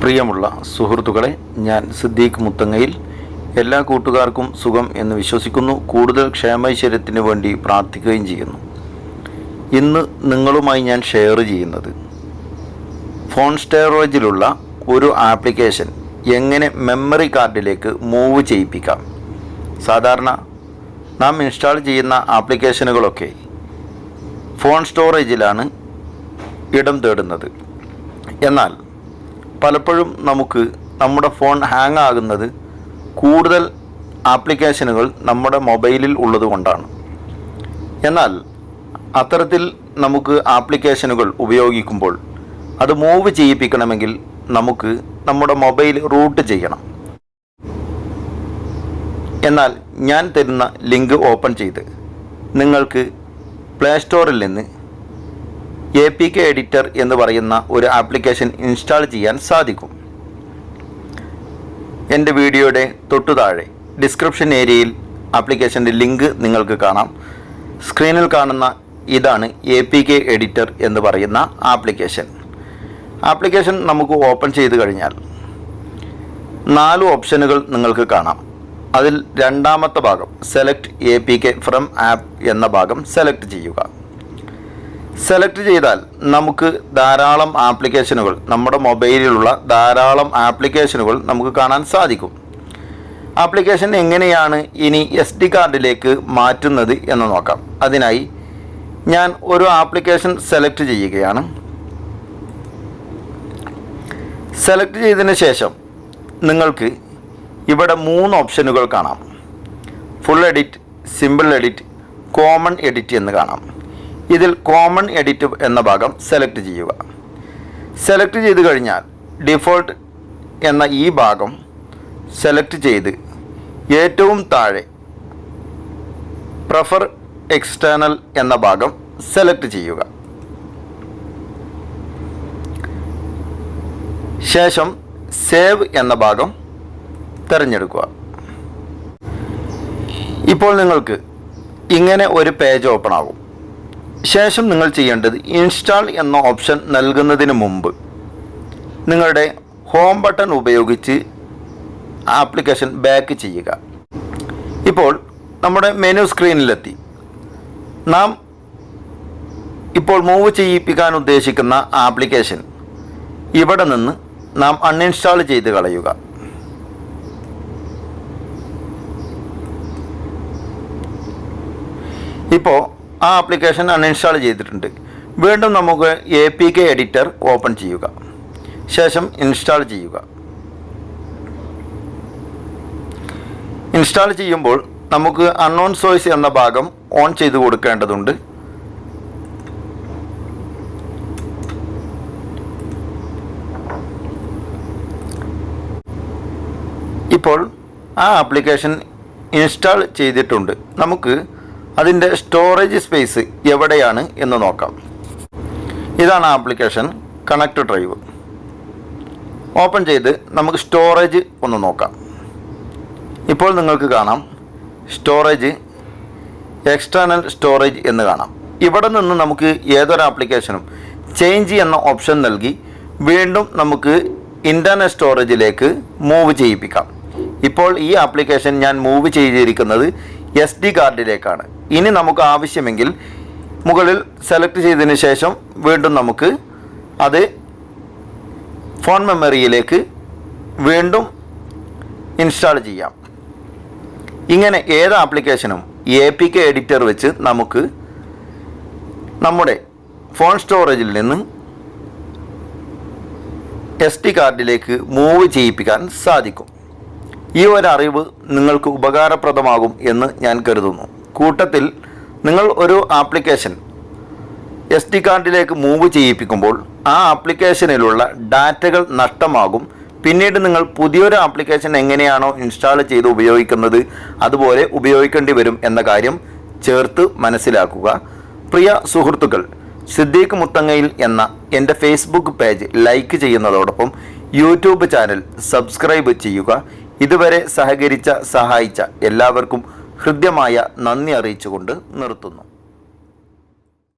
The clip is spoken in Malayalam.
പ്രിയമുള്ള സുഹൃത്തുക്കളെ, ഞാൻ സിദ്ദീഖ് മുത്തങ്ങയിൽ. എല്ലാ കൂട്ടുകാർക്കും സുഖം എന്ന് വിശ്വസിക്കുന്നു. കൂടുതൽ ക്ഷേമൈശ്വര്യത്തിന് വേണ്ടി പ്രാർത്ഥിക്കുകയും ചെയ്യുന്നു. ഇന്ന് നിങ്ങളുമായി ഞാൻ ഷെയർ ചെയ്യുന്നത് ഫോൺ സ്റ്റോറേജിലുള്ള ഒരു ആപ്ലിക്കേഷൻ എങ്ങനെ മെമ്മറി കാർഡിലേക്ക് മൂവ് ചെയ്യിപ്പിക്കാം. സാധാരണ നാം ഇൻസ്റ്റാൾ ചെയ്യുന്ന ആപ്ലിക്കേഷനുകളൊക്കെ ഫോൺ സ്റ്റോറേജിലാണ് ഇടം തേടുന്നത്. എന്നാൽ പലപ്പോഴും നമുക്ക് നമ്മുടെ ഫോൺ ഹാങ് ആകുന്നത് കൂടുതൽ ആപ്ലിക്കേഷനുകൾ നമ്മുടെ മൊബൈലിൽ ഉള്ളതുകൊണ്ടാണ്. എന്നാൽ അത്തരത്തിൽ നമുക്ക് ആപ്ലിക്കേഷനുകൾ ഉപയോഗിക്കുമ്പോൾ അത് മൂവ് ചെയ്യിപ്പിക്കണമെങ്കിൽ നമുക്ക് നമ്മുടെ മൊബൈൽ റൂട്ട് ചെയ്യണം. എന്നാൽ ഞാൻ തരുന്ന ലിങ്ക് ഓപ്പൺ ചെയ്ത് നിങ്ങൾക്ക് പ്ലേ സ്റ്റോറിൽ നിന്ന് APK എഡിറ്റർ എന്ന് പറയുന്ന ഒരു ആപ്ലിക്കേഷൻ ഇൻസ്റ്റാൾ ചെയ്യാൻ സാധിക്കും. എൻ്റെ വീഡിയോയുടെ തൊട്ടു താഴെ ഡിസ്ക്രിപ്ഷൻ ഏരിയയിൽ ആപ്ലിക്കേഷൻ്റെ ലിങ്ക് നിങ്ങൾക്ക് കാണാം. സ്ക്രീനിൽ കാണുന്ന ഇതാണ് APK എഡിറ്റർ എന്ന് പറയുന്ന ആപ്ലിക്കേഷൻ നമുക്ക് ഓപ്പൺ ചെയ്ത് കഴിഞ്ഞാൽ 4 ഓപ്ഷനുകൾ നിങ്ങൾക്ക് കാണാം. അതിൽ രണ്ടാമത്തെ ഭാഗം സെലക്ട് APK ഫ്രം ആപ്പ് എന്ന ഭാഗം സെലക്ട് ചെയ്യുക. സെലക്ട് ചെയ്താൽ നമുക്ക് ധാരാളം ആപ്ലിക്കേഷനുകൾ, നമ്മുടെ മൊബൈലിലുള്ള ധാരാളം ആപ്ലിക്കേഷനുകൾ നമുക്ക് കാണാൻ സാധിക്കും. ആപ്ലിക്കേഷൻ എങ്ങനെയാണ് ഇനി SD കാർഡിലേക്ക് മാറ്റുന്നത് എന്ന് നോക്കാം. അതിനായി ഞാൻ ഒരു ആപ്ലിക്കേഷൻ സെലക്ട് ചെയ്യുകയാണ്. സെലക്ട് ചെയ്തതിന് ശേഷം നിങ്ങൾക്ക് ഇവിടെ 3 ഓപ്ഷനുകൾ കാണാം. Full edit, simple edit, common edit എന്ന് കാണാം. ഇതിൽ കോമൺ എഡിറ്റ് എന്ന ഭാഗം സെലക്ട് ചെയ്യുക. സെലക്ട് ചെയ്ത് കഴിഞ്ഞാൽ ഡിഫോൾട്ട് എന്ന ഈ ഭാഗം സെലക്ട് ചെയ്ത് ഏറ്റവും താഴെ പ്രിഫർ എക്സ്റ്റേണൽ എന്ന ഭാഗം സെലക്ട് ചെയ്യുക. ശേഷം സേവ് എന്ന ഭാഗം തിരഞ്ഞെടുക്കുക. ഇപ്പോൾ നിങ്ങൾക്ക് ഇങ്ങനെ ഒരു പേജ് ഓപ്പൺ ആകും. ശേഷം നിങ്ങൾ ചെയ്യേണ്ടത് ഇൻസ്റ്റാൾ എന്ന ഓപ്ഷൻ നൽകുന്നതിന് മുമ്പ് നിങ്ങളുടെ ഹോം ബട്ടൺ ഉപയോഗിച്ച് ആപ്ലിക്കേഷൻ ബാക്ക് ചെയ്യുക. ഇപ്പോൾ നമ്മുടെ മെനു സ്ക്രീനിലെത്തി. നാം ഇപ്പോൾ മൂവ് ചെയ്യിപ്പിക്കാൻ ഉദ്ദേശിക്കുന്ന ആപ്ലിക്കേഷൻ ഇവിടെ നിന്ന് നാം അൺഇൻസ്റ്റാൾ ചെയ്ത് കളയുക. ഇപ്പോൾ ആ ആപ്ലിക്കേഷൻ അൺഇൻസ്റ്റാൾ ചെയ്തിട്ടുണ്ട്. വീണ്ടും നമുക്ക് APK എഡിറ്റർ ഓപ്പൺ ചെയ്യുക. ശേഷം ഇൻസ്റ്റാൾ ചെയ്യുക. ഇൻസ്റ്റാൾ ചെയ്യുമ്പോൾ നമുക്ക് അൺനോൺ സോഴ്സ് എന്ന ഭാഗം ഓൺ ചെയ്ത് കൊടുക്കേണ്ടതുണ്ട്. ഇപ്പോൾ ആ ആപ്ലിക്കേഷൻ ഇൻസ്റ്റാൾ ചെയ്തിട്ടുണ്ട്. നമുക്ക് അതിൻ്റെ സ്റ്റോറേജ് സ്പേസ് എവിടെയാണ് എന്ന് നോക്കാം. ഇതാണ് ആപ്ലിക്കേഷൻ കണക്ട് ഡ്രൈവ്. ഓപ്പൺ ചെയ്ത് നമുക്ക് സ്റ്റോറേജ് ഒന്ന് നോക്കാം. ഇപ്പോൾ നിങ്ങൾക്ക് കാണാം സ്റ്റോറേജ്, എക്സ്റ്റേണൽ സ്റ്റോറേജ് എന്ന് കാണാം. ഇവിടെ നിന്ന് നമുക്ക് ഏതൊരു ആപ്ലിക്കേഷനും ചേഞ്ച് എന്ന ഓപ്ഷൻ നൽകി വീണ്ടും നമുക്ക് ഇൻ്റർണൽ സ്റ്റോറേജിലേക്ക് മൂവ് ചെയ്യിപ്പിക്കാം. ഇപ്പോൾ ഈ ആപ്ലിക്കേഷൻ ഞാൻ മൂവ് ചെയ്തിരിക്കുന്നത് SD കാർഡിലേക്കാണ്. ഇനി നമുക്ക് ആവശ്യമെങ്കിൽ മുകളിൽ സെലക്ട് ചെയ്തതിന് ശേഷം വീണ്ടും നമുക്ക് അത് ഫോൺ മെമ്മറിയിലേക്ക് വീണ്ടും ഇൻസ്റ്റാൾ ചെയ്യാം. ഇങ്ങനെ ഏത് ആപ്ലിക്കേഷനും APK എഡിറ്റർ വെച്ച് നമുക്ക് നമ്മുടെ ഫോൺ സ്റ്റോറേജിൽ നിന്ന് SD കാർഡിലേക്ക് മൂവ് ചെയ്യിപ്പിക്കാൻ സാധിക്കും. ഈ ഒരു അറിവ് നിങ്ങൾക്ക് ഉപകാരപ്രദമാകും എന്ന് ഞാൻ കരുതുന്നു. കൂട്ടത്തിൽ നിങ്ങൾ ഒരു ആപ്ലിക്കേഷൻ SD കാർഡിലേക്ക് മൂവ് ചെയ്യിപ്പിക്കുമ്പോൾ ആ ആപ്ലിക്കേഷനിലുള്ള ഡാറ്റകൾ നഷ്ടമാകും. പിന്നീട് നിങ്ങൾ പുതിയൊരു ആപ്ലിക്കേഷൻ എങ്ങനെയാണോ ഇൻസ്റ്റാൾ ചെയ്ത് ഉപയോഗിക്കുന്നത് അതുപോലെ ഉപയോഗിക്കേണ്ടി വരും എന്ന കാര്യം ചേർത്ത് മനസ്സിലാക്കുക. പ്രിയ സുഹൃത്തുക്കൾ, സിദ്ദീഖ് മുത്തങ്ങയിൽ എന്ന എൻ്റെ ഫേസ്ബുക്ക് പേജ് ലൈക്ക് ചെയ്യുന്നതോടൊപ്പം യൂട്യൂബ് ചാനൽ സബ്സ്ക്രൈബ് ചെയ്യുക. ഇതുവരെ സഹകരിച്ച, സഹായിച്ച എല്ലാവർക്കും ഹൃദ്യമായ നന്ദി അറിയിച്ചുകൊണ്ട് നിർത്തുന്നു.